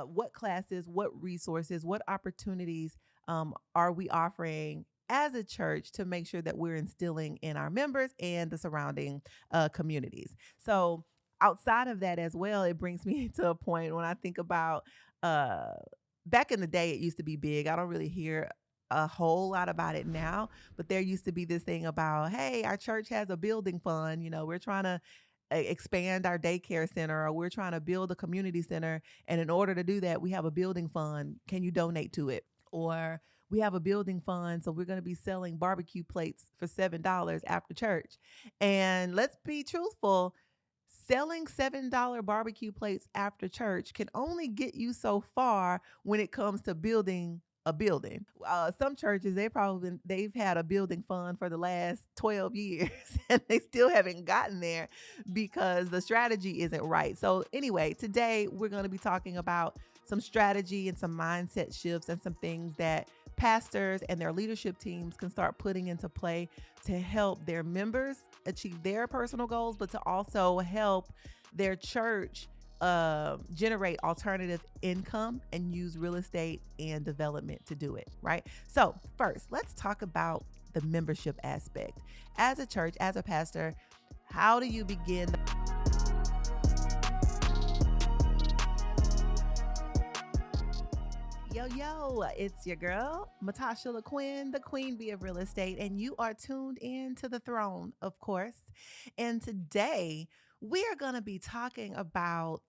what classes, what resources, what opportunities are we offering as a church to make sure that we're instilling in our members and the surrounding communities. So outside of that as well, it brings me to a point when I think about uh, back in the day, it used to be big. I don't really hear a whole lot about it now, but there used to be this thing about, hey, our church has a building fund. We're trying to expand our daycare center, or we're trying to build a community center. And in order to do that, we have a building fund. Can you donate to it? Or we have a building fund, so we're going to be selling barbecue plates for $7 after church. And let's be truthful, selling $7 barbecue plates after church can only get you so far when it comes to building a building. Some churches they've had a building fund for the last 12 years and they still haven't gotten there because the strategy isn't right. So anyway, today we're going to be talking about some strategy and some mindset shifts and some things that pastors and their leadership teams can start putting into play to help their members achieve their personal goals, but to also help their church generate alternative income and use real estate and development to do it, right? So, first, let's talk about the membership aspect. As a church, as a pastor, how do you begin? Yo, yo, it's your girl, Matasha LaQuinn, the queen bee of real estate, and you are tuned in to the throne, of course. And today we are going to be talking about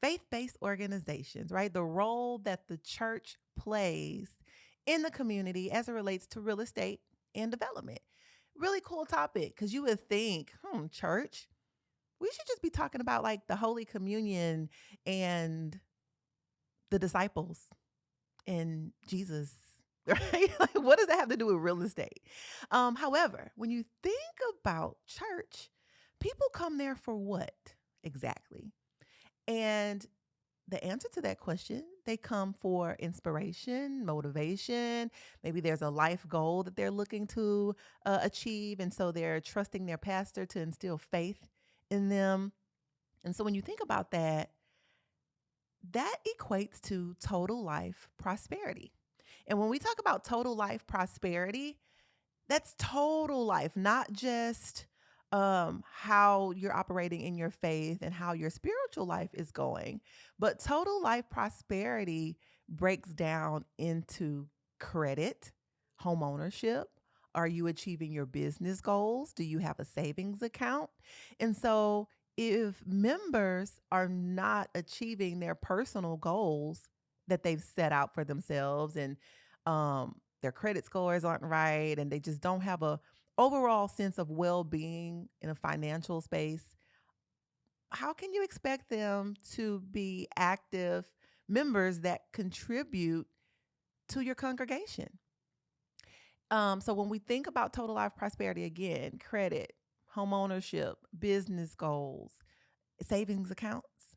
faith based organizations, right? The role that the church plays in the community as it relates to real estate and development. Really cool topic because you would think, church, we should just be talking about like the Holy Communion and the disciples and Jesus, right? Like, what does that have to do with real estate? However, when you think about church, people come there for what exactly? And the answer to that question, they come for inspiration, motivation. Maybe there's a life goal that they're looking to achieve. And so they're trusting their pastor to instill faith in them. And so when you think about that, that equates to total life prosperity. And when we talk about total life prosperity, that's total life, not just how you're operating in your faith and how your spiritual life is going, but total life prosperity breaks down into credit, home ownership. Are you achieving your business goals? Do you have a savings account? And so, if members are not achieving their personal goals that they've set out for themselves, and their credit scores aren't right, and they just don't have a overall sense of well-being in a financial space, how can you expect them to be active members that contribute to your congregation? So when we think about total life prosperity, again, credit, home ownership, business goals, savings accounts,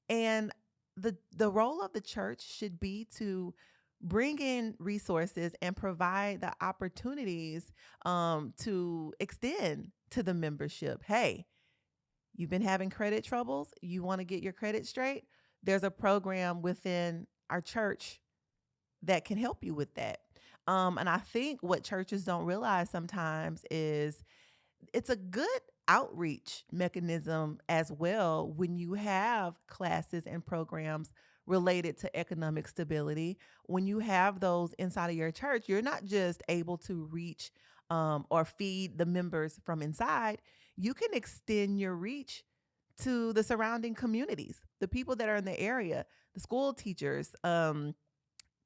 and the role of the church should be to bring in resources and provide the opportunities to extend to the membership. Hey, you've been having credit troubles. You want to get your credit straight? There's a program within our church that can help you with that. And I think what churches don't realize sometimes is it's a good outreach mechanism as well when you have classes and programs related to economic stability. When you have those inside of your church, you're not just able to reach or feed the members from inside, you can extend your reach to the surrounding communities, the people that are in the area, the school teachers,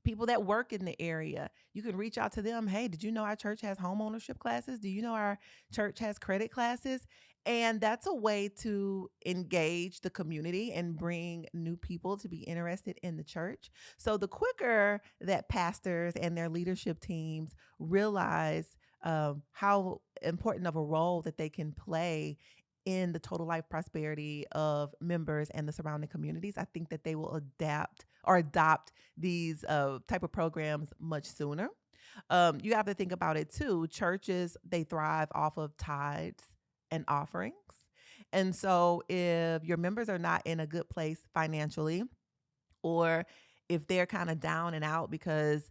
people that work in the area. You can reach out to them. Hey, did you know our church has home ownership classes? Do you know our church has credit classes? And that's a way to engage the community and bring new people to be interested in the church. So the quicker that pastors and their leadership teams realize how important of a role that they can play in the total life prosperity of members and the surrounding communities, I think that they will adapt or adopt these type of programs much sooner. You have to think about it too. Churches, they thrive off of tithes and offerings. And so if your members are not in a good place financially, or if they're kind of down and out because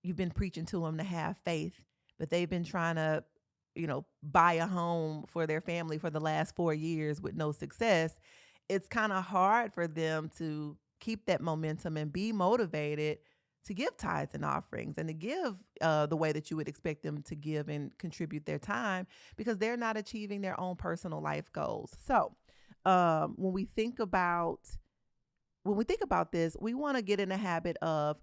you've been preaching to them to have faith, but they've been trying to, buy a home for their family for the last 4 years with no success. It's kind of hard for them to keep that momentum and be motivated to give tithes and offerings and to give the way that you would expect them to give and contribute their time because they're not achieving their own personal life goals. So, when we think about this, we want to get in the habit of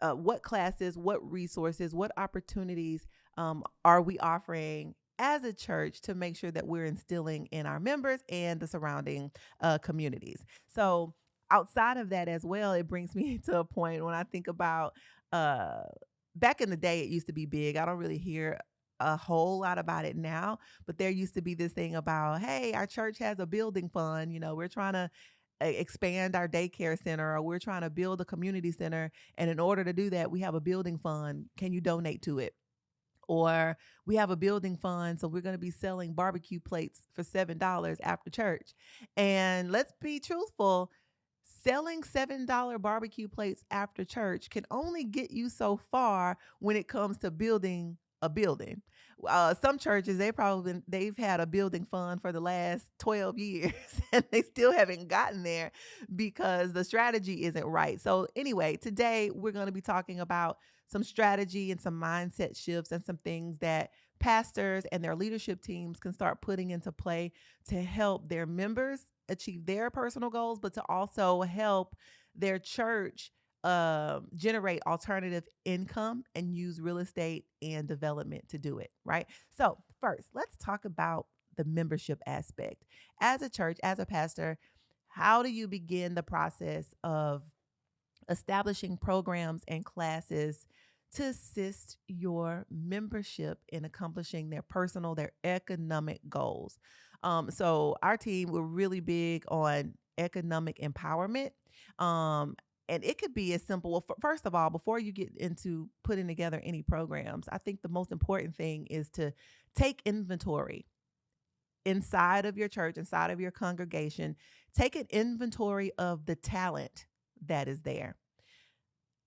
what classes, what resources, what opportunities are we offering as a church to make sure that we're instilling in our members and the surrounding communities. So, outside of that as well, it brings me to a point when I think about uh, back in the day, it used to be big. I don't really hear a whole lot about it now, but there used to be this thing about, hey, our church has a building fund. We're trying to expand our daycare center, or we're trying to build a community center. And in order to do that, we have a building fund. Can you donate to it? Or we have a building fund, so we're going to be selling barbecue plates for $7 after church. And let's be truthful, selling $7 barbecue plates after church can only get you so far when it comes to building a building. Some churches, they've had a building fund for the last 12 years and they still haven't gotten there because the strategy isn't right. So anyway, today we're going to be talking about some strategy and some mindset shifts and some things that pastors and their leadership teams can start putting into play to help their members achieve their personal goals, but to also help their church generate alternative income and use real estate and development to do it, right? So, first, let's talk about the membership aspect. As a church, as a pastor, how do you begin the process of establishing programs and classes to assist your membership in accomplishing their personal, their economic goals? So our team, we're really big on economic empowerment. Um, and it could be as simple. Well, first of all, before you get into putting together any programs, I think the most important thing is to take inventory inside of your church, inside of your congregation. Take an inventory of the talent that is there.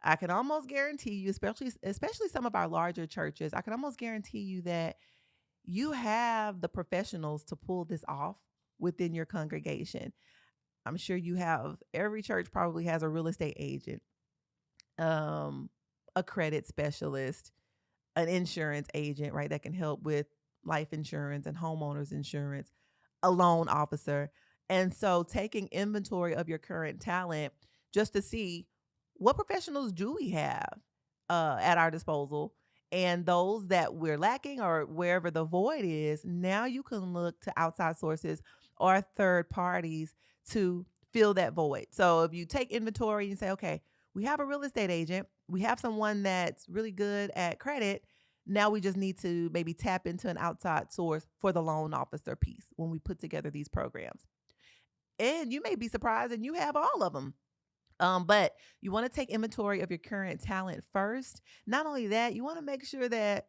I can almost guarantee you, especially some of our larger churches, I can almost guarantee you that you have the professionals to pull this off within your congregation. I'm sure you have. Every church probably has a real estate agent, um, a credit specialist, an insurance agent, right? That can help with life insurance and homeowners insurance, a loan officer. And so taking inventory of your current talent just to see what professionals do we have at our disposal, and those that we're lacking or wherever the void is, now you can look to outside sources or third parties to fill that void. So if you take inventory and say, okay, we have a real estate agent, we have someone that's really good at credit. Now we just need to maybe tap into an outside source for the loan officer piece when we put together these programs. And you may be surprised and you have all of them. But you want to take inventory of your current talent first. Not only that, you want to make sure that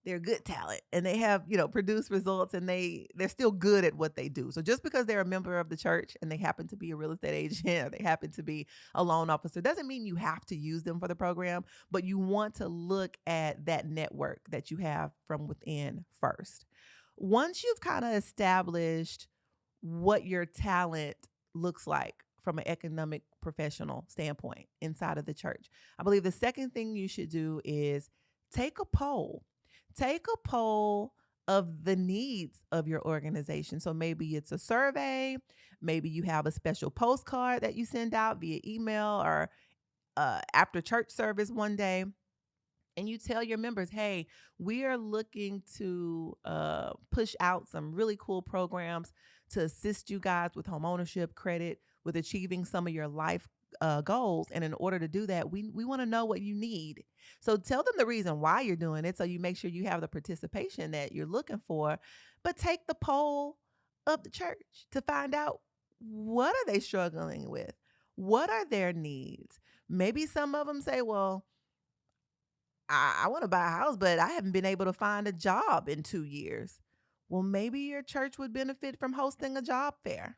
they're good talent and they have, produced results, and they're still good at what they do. So just because they're a member of the church and they happen to be a real estate agent or they happen to be a loan officer doesn't mean you have to use them for the program, but you want to look at that network that you have from within first. Once you've kind of established what your talent looks like from an economic professional standpoint inside of the church, I believe the second thing you should do is take a poll. Take a poll of the needs of your organization. So maybe it's a survey, maybe you have a special postcard that you send out via email or after church service one day, and you tell your members, hey, we are looking to push out some really cool programs to assist you guys with home ownership, credit, with achieving some of your life goals. And in order to do that, we want to know what you need. So tell them the reason why you're doing it so you make sure you have the participation that you're looking for. But take the poll of the church to find out, what are they struggling with? What are their needs? Maybe some of them say, well, I want to buy a house, but I haven't been able to find a job in 2 years. Well, maybe your church would benefit from hosting a job fair.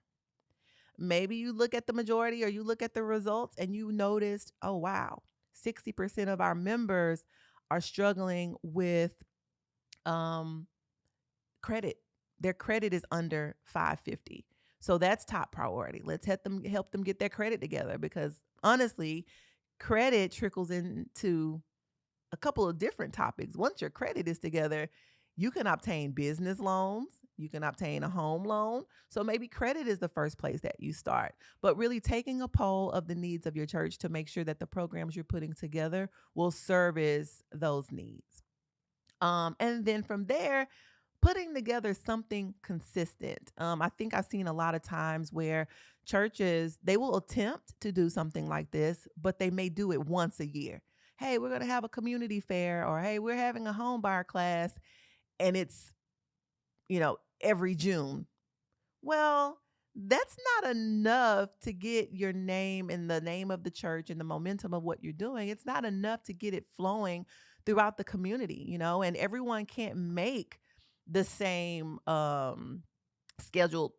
maybe you look at the majority or you look at the results and you noticed, oh, wow, 60% of our members are struggling with um, credit. Their credit is under 550. So that's top priority. Let's help them get their credit together because honestly, credit trickles into a couple of different topics. Once your credit is together, you can obtain business loans, you can obtain a home loan. So maybe credit is the first place that you start. But really taking a poll of the needs of your church to make sure that the programs you're putting together will service those needs. And then from there, putting together something consistent. I think I've seen a lot of times where churches they will attempt to do something like this, but they may do it once a year. Hey, we're going to have a community fair, or hey, we're having a home buyer class, and it's every June. Well, that's not enough to get your name and the name of the church and the momentum of what you're doing. It's not enough to get it flowing throughout the community, and everyone can't make the same scheduled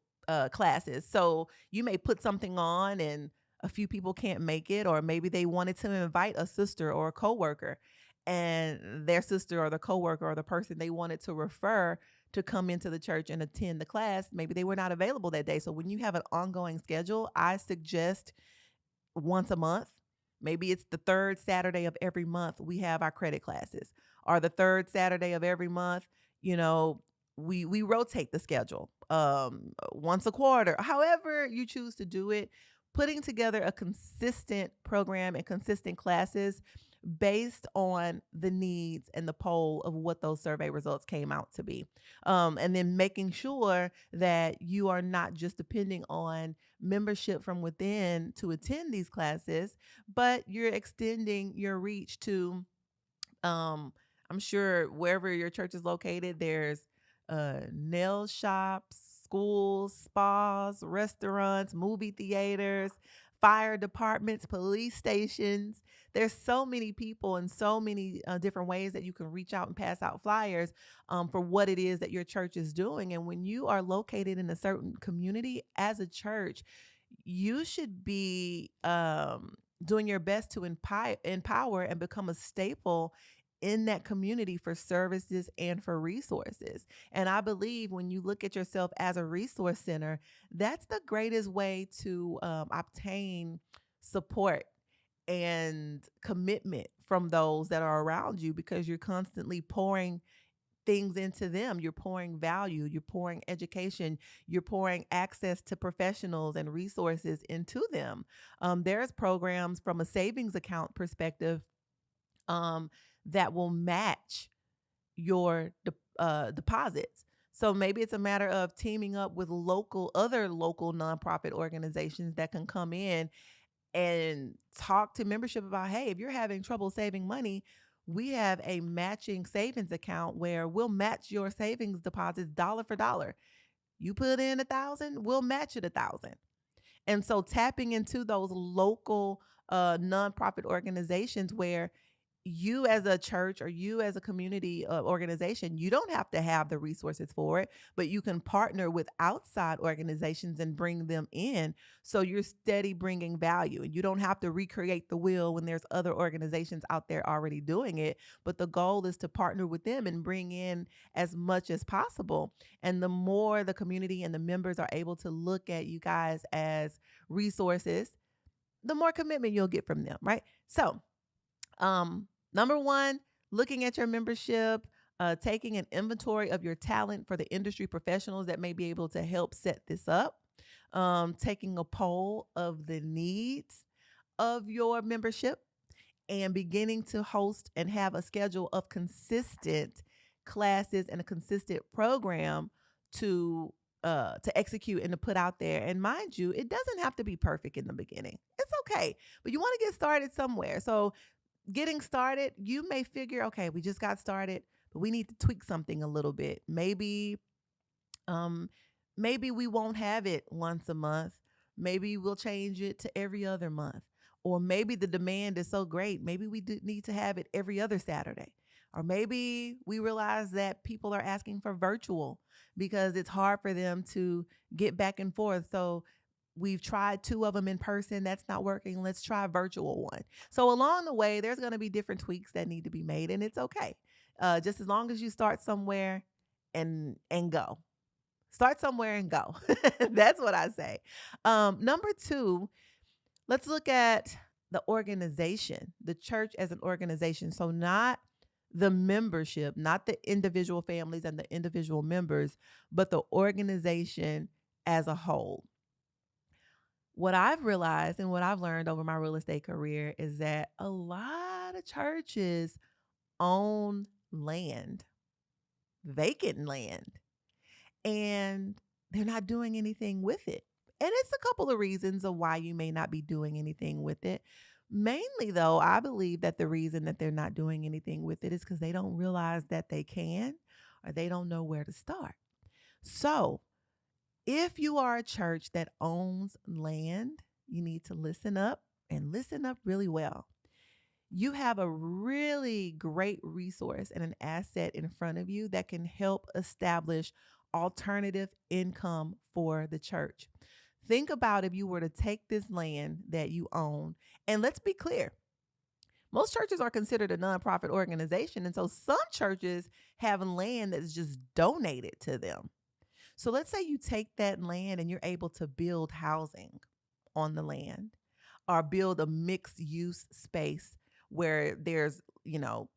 classes. So you may put something on and a few people can't make it, or maybe they wanted to invite a sister or a coworker, and their sister or the coworker or the person they wanted to refer to come into the church and attend the class, maybe they were not available that day. So when you have an ongoing schedule, I suggest once a month. Maybe it's the third Saturday of every month we have our credit classes, or the third Saturday of every month, you know, we rotate the schedule once a quarter. However you choose to do it, putting together a consistent program and consistent classes based on the needs and the poll of what those survey results came out to be. And then making sure that you are not just depending on membership from within to attend these classes, but you're extending your reach to, um, I'm sure wherever your church is located, there's nail shops, schools, spas, restaurants, movie theaters, fire departments, police stations. There's so many people and so many different ways that you can reach out and pass out flyers for what it is that your church is doing. And when you are located in a certain community as a church, you should be doing your best to empower and become a staple in that community for services and for resources. And I believe when you look at yourself as a resource center, that's the greatest way to obtain support and commitment from those that are around you, because you're constantly pouring things into them. You're pouring value, you're pouring education, you're pouring access to professionals and resources into them. There's programs from a savings account perspective um, that will match your deposits. So maybe it's a matter of teaming up with other local nonprofit organizations that can come in and talk to membership about, hey, if you're having trouble saving money, we have a matching savings account where we'll match your savings deposits dollar for dollar. You put in 1,000, we'll match it 1,000. And so tapping into those local nonprofit organizations where you as a church or you as a community organization, you don't have to have the resources for it, but you can partner with outside organizations and bring them in. So you're steady bringing value and you don't have to recreate the wheel when there's other organizations out there already doing it. But the goal is to partner with them and bring in as much as possible. And the more the community and the members are able to look at you guys as resources, the more commitment you'll get from them, right? So, number one, looking at your membership, taking an inventory of your talent for the industry professionals that may be able to help set this up, taking a poll of the needs of your membership, and beginning to host and have a schedule of consistent classes and a consistent program to execute and to put out there. And mind you, it doesn't have to be perfect in the beginning. It's okay, but you want to get started somewhere. So getting started, you may figure, okay, we just got started, but we need to tweak something a little bit. Um, maybe we won't have it once a month. Maybe we'll change it to every other month. Or maybe the demand is so great. Maybe we do need to have it every other Saturday. Or maybe we realize that people are asking for virtual because it's hard for them to get back and forth. So we've tried two of them in person. That's not working. Let's try a virtual one. So along the way, there's going to be different tweaks that need to be made, and it's okay. Just as long as you start somewhere and go. Start somewhere and go. That's what I say. Number two, let's look at the organization, the church as an organization. So, not the membership, not the individual families and the individual members, but the organization as a whole. What I've realized and what I've learned over my real estate career is that a lot of churches own land, vacant land, and they're not doing anything with it. And it's a couple of reasons of why you may not be doing anything with it. Mainly, though, I believe that the reason that they're not doing anything with it is because they don't realize that they can or they don't know where to start. So, if you are a church that owns land, you need to listen up and listen up really well. You have a really great resource and an asset in front of you that can help establish alternative income for the church. Think about if you were to take this land that you own, and let's be clear, most churches are considered a nonprofit organization. And so some churches have land that's just donated to them. So let's say you take that land and you're able to build housing on the land or build a mixed use space where there's,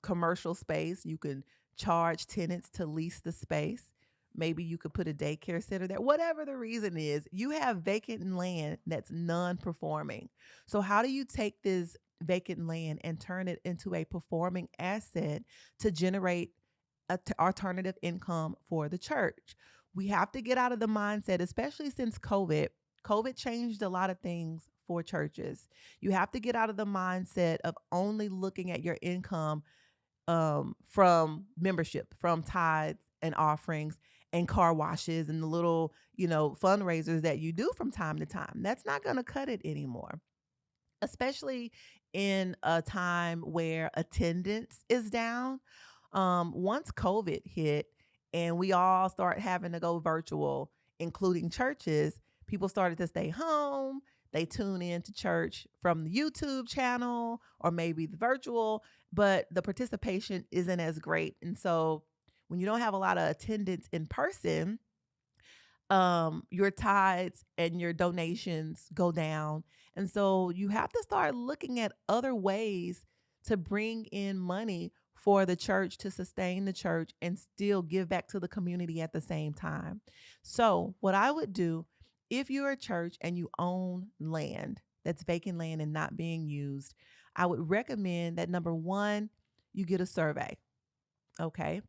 commercial space. You can charge tenants to lease the space. Maybe you could put a daycare center there. Whatever the reason is, you have vacant land that's non-performing. So how do you take this vacant land and turn it into a performing asset to generate alternative income for the church? We have to get out of the mindset, especially since COVID. COVID changed a lot of things for churches. You have to get out of the mindset of only looking at your income from membership, from tithes and offerings and car washes and the little, fundraisers that you do from time to time. That's not going to cut it anymore, especially in a time where attendance is down. Once COVID hit and we all start having to go virtual, including churches, people started to stay home. They tune in to church from the YouTube channel or maybe the virtual, but the participation isn't as great. And so when you don't have a lot of attendance in person, your tithes and your donations go down. And so you have to start looking at other ways to bring in money for the church to sustain the church and still give back to the community at the same time. So, what I would do if you're a church and you own land that's vacant land and not being used, I would recommend that number one, you get a survey. Okay.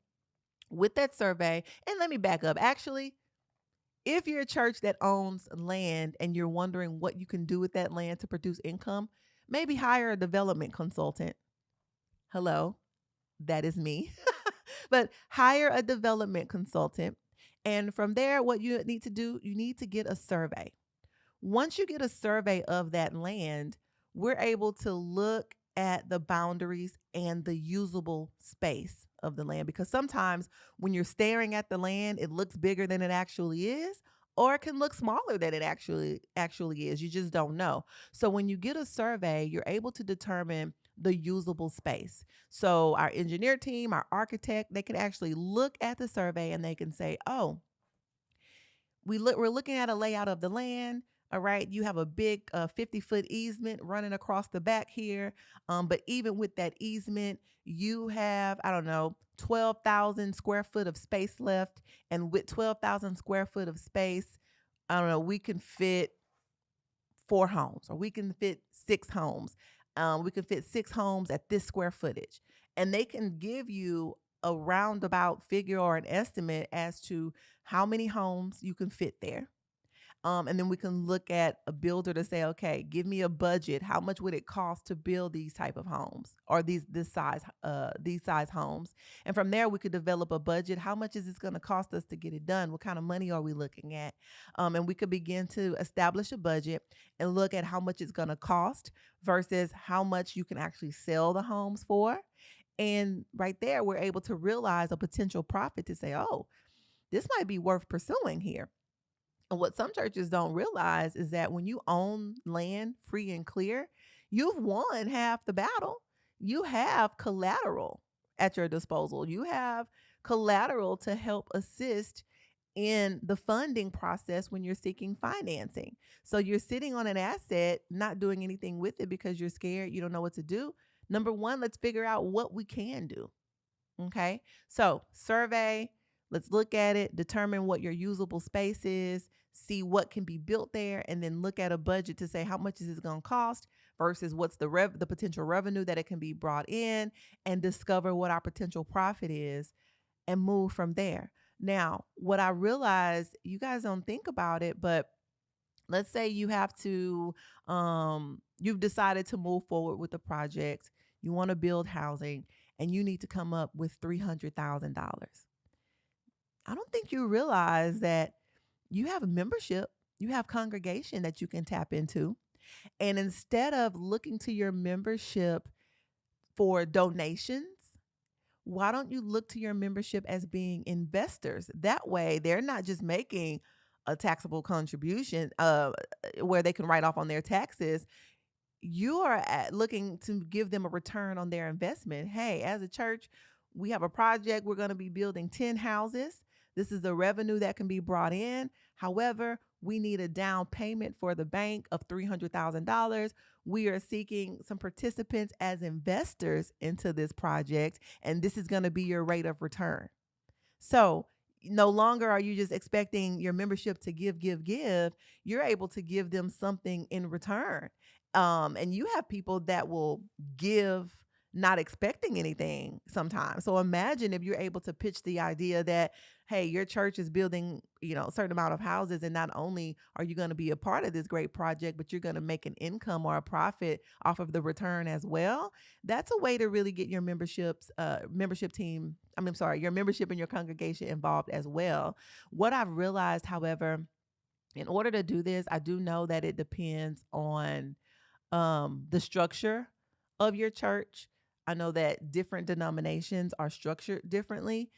With that survey, and let me back up. Actually, if you're a church that owns land and you're wondering what you can do with that land to produce income, maybe hire a development consultant. Hello, that is me. But hire a development consultant. And from there, what you need to do, you need to get a survey. Once you get a survey of that land, we're able to look at the boundaries and the usable space of the land, because sometimes when you're staring at the land, it looks bigger than it actually is, or it can look smaller than it actually is. You just don't know. So when you get a survey, you're able to determine the usable space. So our engineer team, our architect, they can actually look at the survey and they can say, "Oh, we're looking at a layout of the land. All right, you have a big 50-foot easement running across the back here. But even with that easement, you have, I don't know, 12,000 square foot of space left. And with 12,000 square foot of space, I don't know, we can fit 4 homes or we can fit 6 homes. We can fit 6 homes at this square footage." And they can give you a roundabout figure or an estimate as to how many homes you can fit there. And then we can look at a builder to say, okay, give me a budget. How much would it cost to build these type of homes or these size homes? And from there, we could develop a budget. How much is this going to cost us to get it done? What kind of money are we looking at? And we could begin to establish a budget and look at how much it's going to cost versus how much you can actually sell the homes for. And right there, we're able to realize a potential profit to say, oh, this might be worth pursuing here. And what some churches don't realize is that when you own land free and clear, you've won half the battle. You have collateral at your disposal. You have collateral to help assist in the funding process when you're seeking financing. So you're sitting on an asset, not doing anything with it because you're scared, you don't know what to do. Number one, let's figure out what we can do. Okay. So survey, let's look at it, determine what your usable space is, see what can be built there, and then look at a budget to say how much is this going to cost versus what's the potential revenue that it can be brought in, and discover what our potential profit is and move from there. Now, what I realize, you guys don't think about it, but let's say you have to you've decided to move forward with the project, you want to build housing, and you need to come up with $300,000. I don't think you realize that you have a membership, you have congregation that you can tap into. And instead of looking to your membership for donations, why don't you look to your membership as being investors? That way, they're not just making a taxable contribution where they can write off on their taxes. You are looking to give them a return on their investment. Hey, as a church, we have a project. We're going to be building 10 houses. This is the revenue that can be brought in. However, we need a down payment for the bank of $300,000. We are seeking some participants as investors into this project, and this is going to be your rate of return. So no longer are you just expecting your membership to give. You're able to give them something in return. And you have people that will give not expecting anything sometimes. So imagine if you're able to pitch the idea that, hey, your church is building, a certain amount of houses, and not only are you going to be a part of this great project, but you're going to make an income or a profit off of the return as well. That's a way to really get your membership team. I'm sorry, your membership and your congregation involved as well. What I've realized, however, in order to do this, I do know that it depends on the structure of your church. I know that different denominations are structured differently,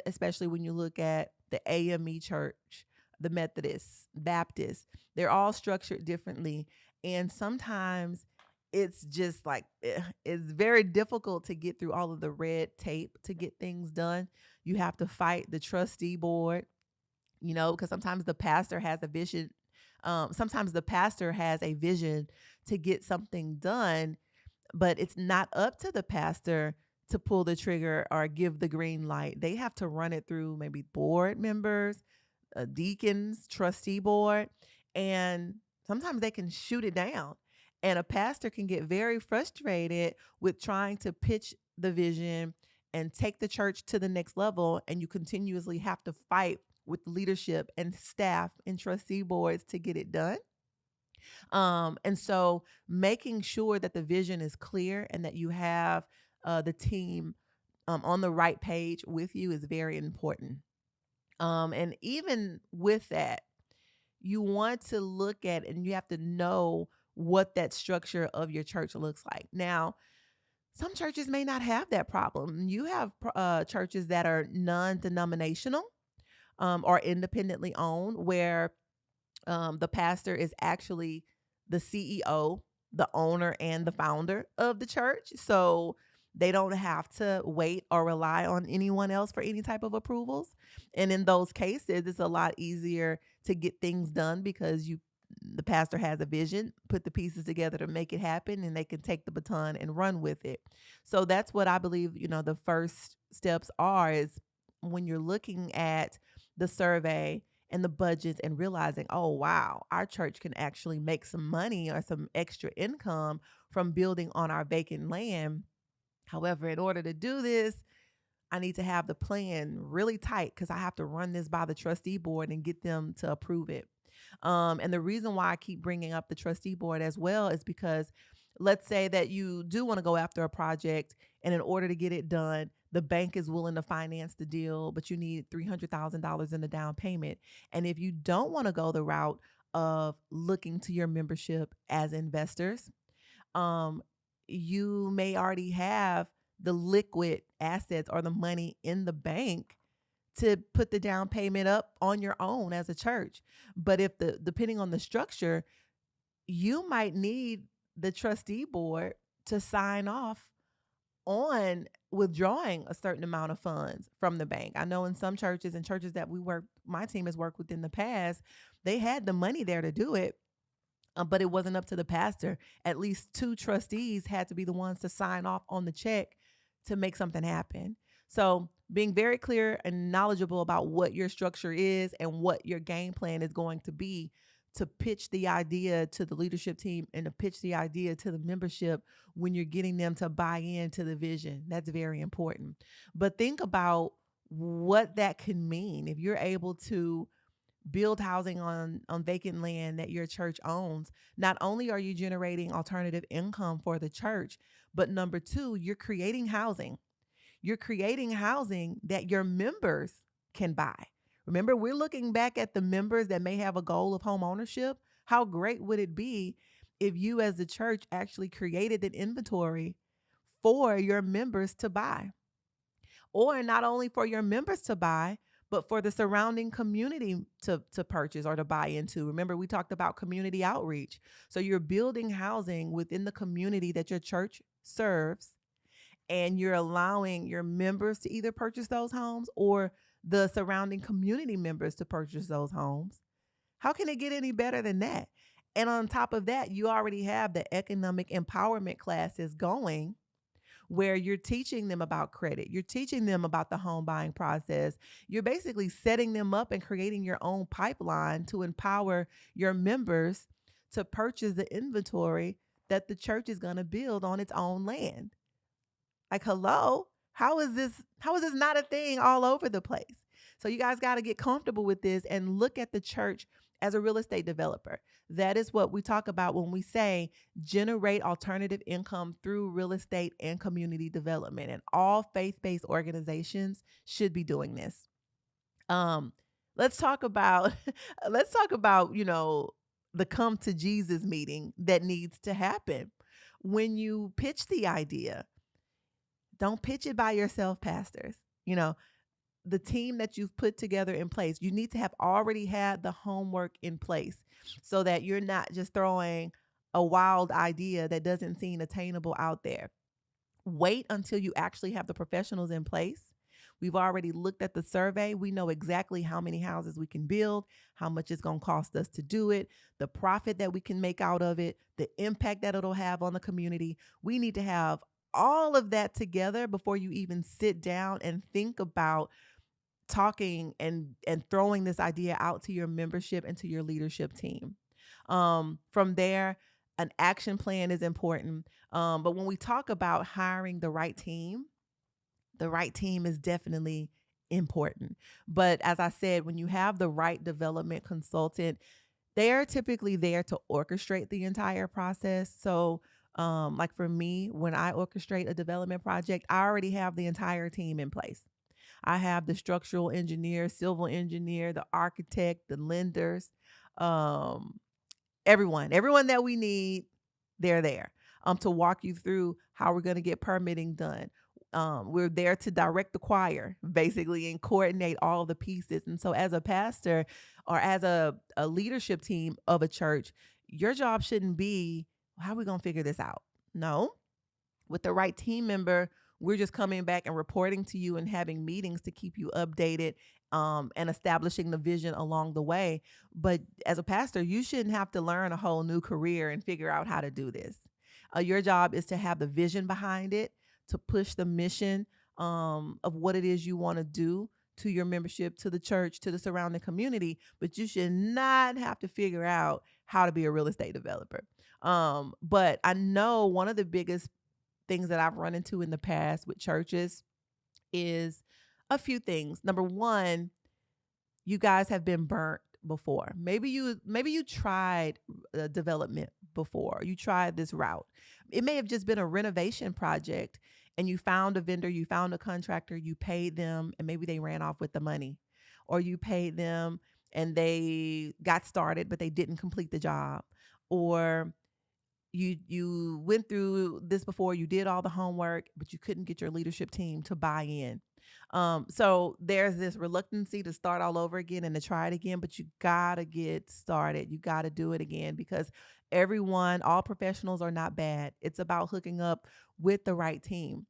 especially when you look at the AME church, the Methodists, Baptists. They're all structured differently. And sometimes it's just like, it's very difficult to get through all of the red tape to get things done. You have to fight the trustee board, because sometimes the pastor has a vision. Sometimes the pastor has a vision to get something done, but it's not up to the pastor to pull the trigger or give the green light. They have to run it through maybe board members, deacons, trustee board, and sometimes they can shoot it down. And a pastor can get very frustrated with trying to pitch the vision and take the church to the next level, and you continuously have to fight with leadership and staff and trustee boards to get it done. And so making sure that the vision is clear and that you have the team on the right page with you is very important. And even with that, you want to look at and you have to know what that structure of your church looks like. Now, some churches may not have that problem. You have churches that are non-denominational or independently owned, where the pastor is actually the CEO, the owner, and the founder of the church. So they don't have to wait or rely on anyone else for any type of approvals. And in those cases, it's a lot easier to get things done because the pastor has a vision, put the pieces together to make it happen, and they can take the baton and run with it. So that's what I believe, the first steps are, is when you're looking at the survey and the budgets and realizing, oh, wow, our church can actually make some money or some extra income from building on our vacant land. However, in order to do this, I need to have the plan really tight because I have to run this by the trustee board and get them to approve it. And the reason why I keep bringing up the trustee board as well is because let's say that you do want to go after a project, and in order to get it done, the bank is willing to finance the deal, but you need $300,000 in the down payment. And if you don't want to go the route of looking to your membership as investors, um, you may already have the liquid assets or the money in the bank to put the down payment up on your own as a church. But if the depending on the structure, you might need the trustee board to sign off on withdrawing a certain amount of funds from the bank. I know in some churches and churches that my team has worked with in the past, they had the money there to do it, but it wasn't up to the pastor. At least two trustees had to be the ones to sign off on the check to make something happen. So, being very clear and knowledgeable about what your structure is and what your game plan is going to be to pitch the idea to the leadership team and to pitch the idea to the membership when you're getting them to buy into the vision. That's very important. But think about what that can mean if you're able to build housing on vacant land that your church owns. Not only are you generating alternative income for the church, but number two, you're creating housing. You're creating housing that your members can buy. Remember, we're looking back at the members that may have a goal of home ownership. How great would it be if you as a church actually created an inventory for your members to buy? Or not only for your members to buy, but for the surrounding community to purchase or to buy into. Remember, we talked about community outreach. So you're building housing within the community that your church serves, and you're allowing your members to either purchase those homes or the surrounding community members to purchase those homes. How can it get any better than that? And on top of that, you already have the economic empowerment classes going where you're teaching them about credit. You're teaching them about the home buying process. You're basically setting them up and creating your own pipeline to empower your members to purchase the inventory that the church is going to build on its own land. Like, hello, how is this not a thing all over the place? So you guys got to get comfortable with this and look at the church as a real estate developer. That is what we talk about when we say generate alternative income through real estate and community development. And all faith-based organizations should be doing this. Um, let's talk about the come to Jesus meeting that needs to happen. When you pitch the idea, don't pitch it by yourself, pastors. You know, the team that you've put together in place, you need to have already had the homework in place so that you're not just throwing a wild idea that doesn't seem attainable out there. Wait until you actually have the professionals in place. We've already looked at the survey. We know exactly how many houses we can build, how much it's going to cost us to do it, the profit that we can make out of it, the impact that it'll have on the community. We need to have all of that together before you even sit down and think about talking and throwing this idea out to your membership and to your leadership team. From there, an action plan is important. But when we talk about hiring the right team is definitely important. But as I said, when you have the right development consultant, they are typically there to orchestrate the entire process. So, like for me, when I orchestrate a development project, I already have the entire team in place. I have the structural engineer, civil engineer, the architect, the lenders, um, everyone that we need, they're there to walk you through how we're going to get permitting done. We're there to direct the choir, basically, and coordinate all the pieces. And so, as a pastor or as a leadership team of a church, your job shouldn't be, how are we going to figure this out? No, with the right team member, we're just coming back and reporting to you and having meetings to keep you updated and establishing the vision along the way. But as a pastor, you shouldn't have to learn a whole new career and figure out how to do this. Your job is to have the vision behind it, to push the mission of what it is you want to do to your membership, to the church, to the surrounding community. But you should not have to figure out how to be a real estate developer. But I know one of the biggest things that I've run into in the past with churches is a few things. Number one, you guys have been burnt before. Maybe you tried development before. You tried this route. It may have just been a renovation project and you found a vendor, you found a contractor, you paid them, and maybe they ran off with the money. Or you paid them and they got started, but they didn't complete the job. Or you went through this before, you did all the homework, but you couldn't get your leadership team to buy in. So there's this reluctancy to start all over again and to try it again, but you gotta get started. You gotta do it again because all professionals are not bad. It's about hooking up with the right team.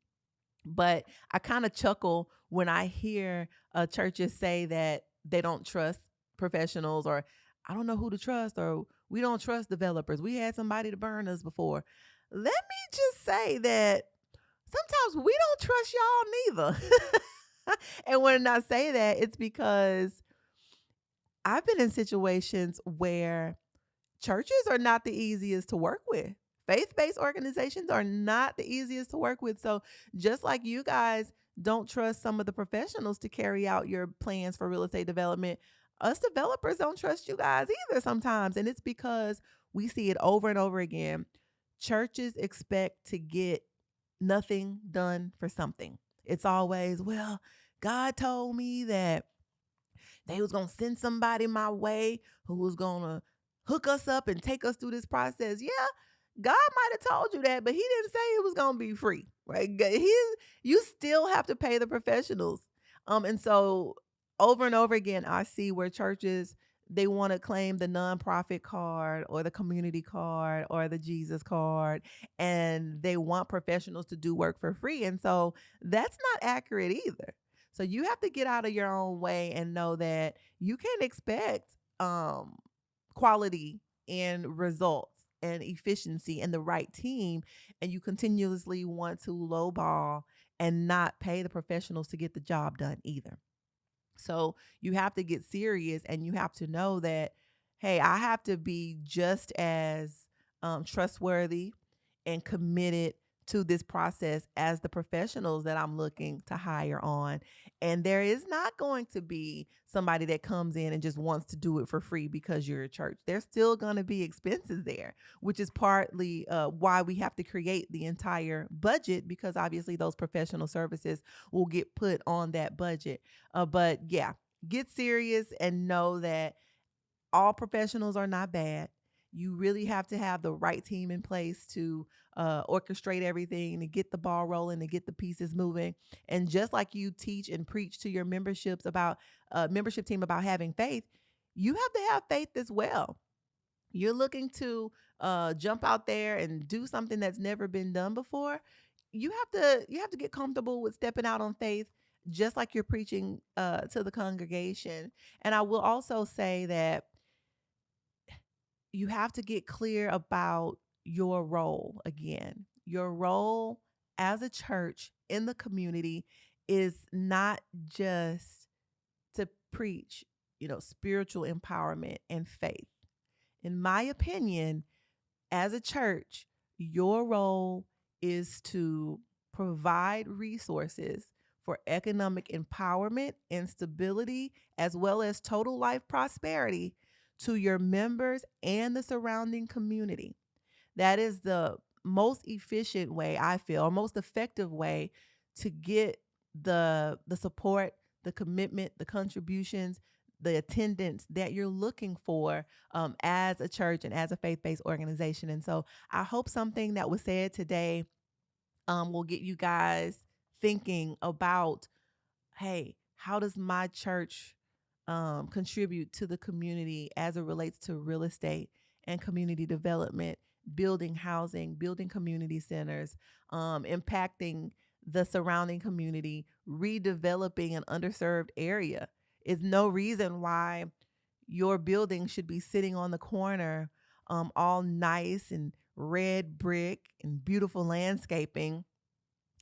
But I kind of chuckle when I hear churches say that they don't trust professionals, or I don't know who to trust, or we don't trust developers. We had somebody to burn us before. Let me just say that sometimes we don't trust y'all neither. And when I say that, it's because I've been in situations where churches are not the easiest to work with. Faith-based organizations are not the easiest to work with. So just like you guys don't trust some of the professionals to carry out your plans for real estate development, us developers don't trust you guys either sometimes. And it's because we see it over and over again. Churches expect to get nothing done for something. It's always, well, God told me that they was gonna send somebody my way who was gonna hook us up and take us through this process. Yeah, God might have told you that, but He didn't say it was gonna be free, right? You still have to pay the professionals. And so over and over again, I see where churches they want to claim the nonprofit card or the community card or the Jesus card, and they want professionals to do work for free. And so that's not accurate either. So you have to get out of your own way and know that you can expect um, quality and results and efficiency and the right team, and you continuously want to lowball and not pay the professionals to get the job done either. So you have to get serious and you have to know that, hey, I have to be just as trustworthy and committed to this process as the professionals that I'm looking to hire on. And there is not going to be somebody that comes in and just wants to do it for free because you're a church. There's still going to be expenses there, which is partly why we have to create the entire budget, because obviously those professional services will get put on that budget. But yeah, get serious and know that all professionals are not bad. You really have to have the right team in place to orchestrate everything, to get the ball rolling, to get the pieces moving. And just like you teach and preach to your membership team about having faith, you have to have faith as well. You're looking to jump out there and do something that's never been done before. You have to get comfortable with stepping out on faith, just like you're preaching to the congregation. And I will also say that you have to get clear about your role again. Your role as a church in the community is not just to preach, spiritual empowerment and faith. In my opinion, as a church, your role is to provide resources for economic empowerment and stability, as well as total life prosperity to your members and the surrounding community. That is the most efficient way, I feel, or most effective way to get the support, the commitment, the contributions, the attendance that you're looking for as a church and as a faith-based organization. And so I hope something that was said today will get you guys thinking about, hey, how does my church contribute to the community as it relates to real estate and community development, building housing, building community centers, impacting the surrounding community, redeveloping an underserved area? Is no reason why your building should be sitting on the corner, all nice and red brick and beautiful landscaping,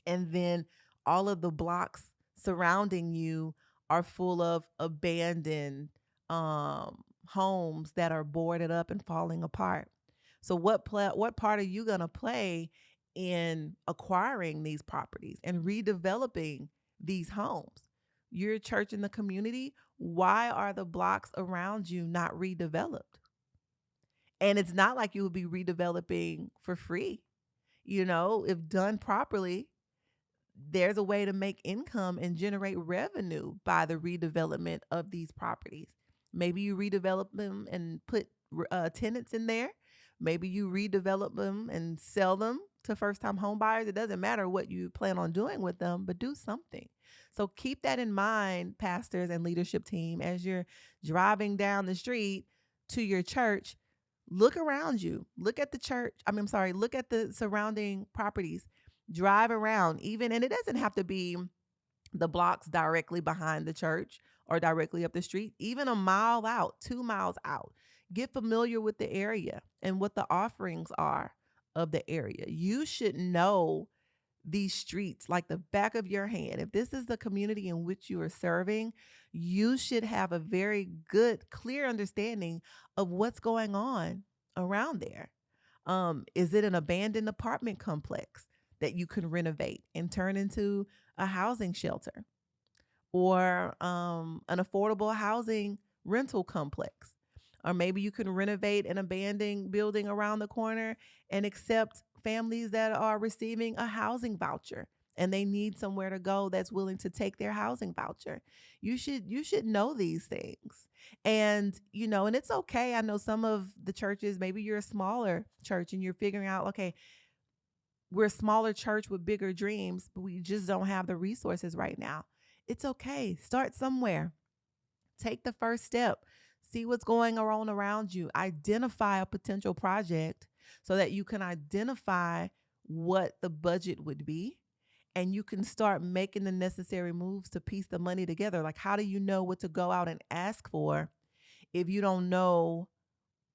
and then all of the blocks surrounding you are full of abandoned homes that are boarded up and falling apart. So what part are you going to play in acquiring these properties and redeveloping these homes? You're a church in the community. Why are the blocks around you not redeveloped? And it's not like you would be redeveloping for free. If done properly, there's a way to make income and generate revenue by the redevelopment of these properties. Maybe you redevelop them and put tenants in there. Maybe you redevelop them and sell them to first time home buyers. It doesn't matter what you plan on doing with them, but do something. So keep that in mind, pastors and leadership team, as you're driving down the street to your church. Look around you. Look at the church. I'm sorry, look at the surrounding properties. Drive around, even, and it doesn't have to be the blocks directly behind the church or directly up the street, even a mile out, 2 miles out. Get familiar with the area and what the offerings are of the area. You should know these streets like the back of your hand. If this is the community in which you are serving, you should have a very good, clear understanding of what's going on around there. Is it an abandoned apartment complex that you can renovate and turn into a housing shelter, or an affordable housing rental complex? Or maybe you can renovate an abandoned building around the corner and accept families that are receiving a housing voucher and they need somewhere to go that's willing to take their housing voucher. You should know these things. And and it's okay. I know some of the churches, maybe you're a smaller church and you're figuring out, okay, we're a smaller church with bigger dreams, but we just don't have the resources right now. It's okay. Start somewhere. Take the first step. See what's going on around you. Identify a potential project so that you can identify what the budget would be, and you can start making the necessary moves to piece the money together. Like, how do you know what to go out and ask for if you don't know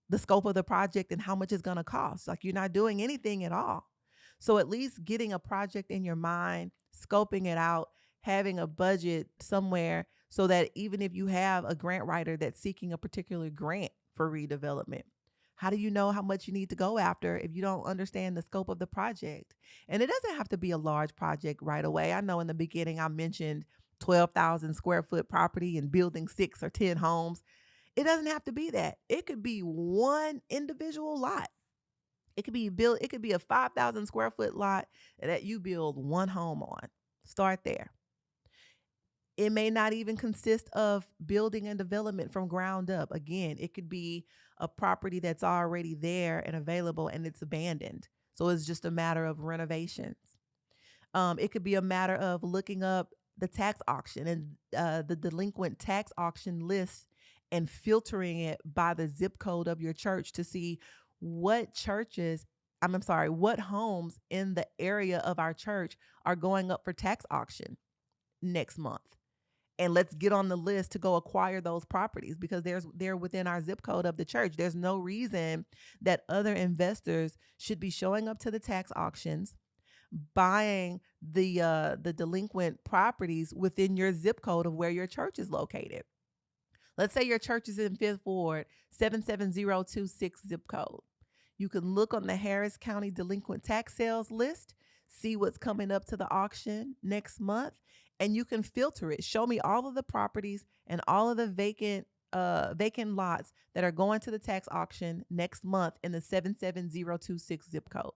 the scope of the project and how much it's going to cost? Like, you're not doing anything at all. So at least getting a project in your mind, scoping it out, having a budget somewhere so that even if you have a grant writer that's seeking a particular grant for redevelopment, how do you know how much you need to go after if you don't understand the scope of the project? And it doesn't have to be a large project right away. I know in the beginning I mentioned 12,000 square foot property and building 6 or 10 homes. It doesn't have to be that. It could be one individual lot. It could be a 5,000 square foot lot that you build one home on. Start there. It may not even consist of building and development from ground up. Again, it could be a property that's already there and available and it's abandoned. So it's just a matter of renovations. It could be a matter of looking up the tax auction and the delinquent tax auction list and filtering it by the zip code of your church to see what what homes in the area of our church are going up for tax auction next month. And let's get on the list to go acquire those properties because they're within our zip code of the church. There's no reason that other investors should be showing up to the tax auctions, buying the delinquent properties within your zip code of where your church is located. Let's say your church is in Fifth Ward, 77026 zip code. You can look on the Harris County delinquent tax sales list, see what's coming up to the auction next month, and you can filter it. Show me all of the properties and all of the vacant lots that are going to the tax auction next month in the 77026 zip code.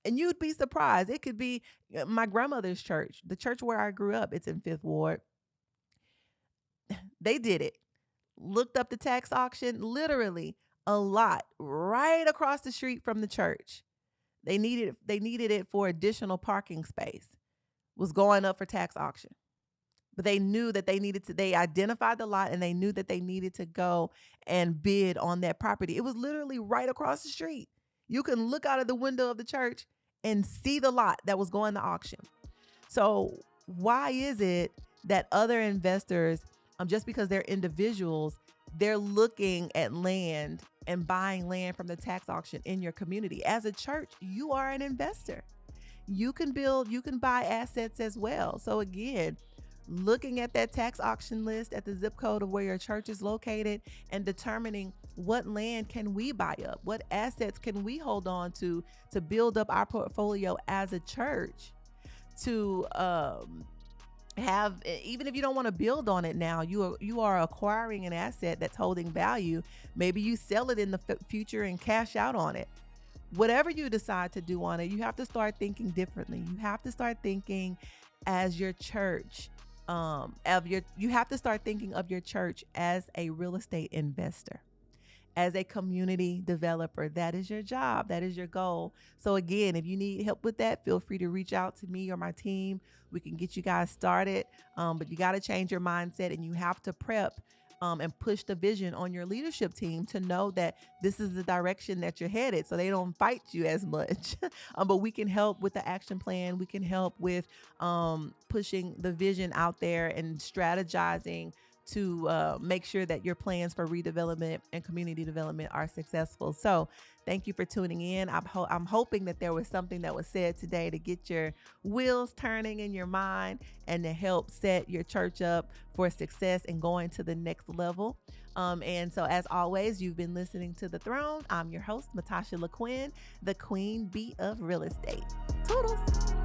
And you'd be surprised. It could be my grandmother's church, the church where I grew up. It's in Fifth Ward. They did it. Looked up the tax auction, literally a lot right across the street from the church. They needed it for additional parking space. Was going up for tax auction. But they knew that they identified the lot and they knew that they needed to go and bid on that property. It was literally right across the street. You can look out of the window of the church and see the lot that was going to auction. So why is it that other investors, just because they're individuals, they're looking at land and buying land from the tax auction in your community? As a church, you are an investor. You can buy assets as well. So again, looking at that tax auction list at the zip code of where your church is located and determining what land can we buy up, what assets can we hold on to build up our portfolio as a church to have, even if you don't want to build on it now, you are acquiring an asset that's holding value. Maybe you sell it in the future and cash out on it. Whatever you decide to do on it, you have to start thinking differently. You have to start thinking as your church, you have to start thinking of your church as a real estate investor. as a community developer. That is your job, that is your goal. So, again, if you need help with that, feel free to reach out to me or my team. We can get you guys started. But you got to change your mindset and you have to prep and push the vision on your leadership team to know that this is the direction that you're headed so they don't fight you as much. But we can help with the action plan. We can help with pushing the vision out there and strategizing to make sure that your plans for redevelopment and community development are successful. So thank you for tuning in. I'm hoping that there was something that was said today to get your wheels turning in your mind and to help set your church up for success and going to the next level. And so, as always, you've been listening to The Throne. I'm your host, Matasha LaQuinn, the Queen Bee of Real Estate. Toodles.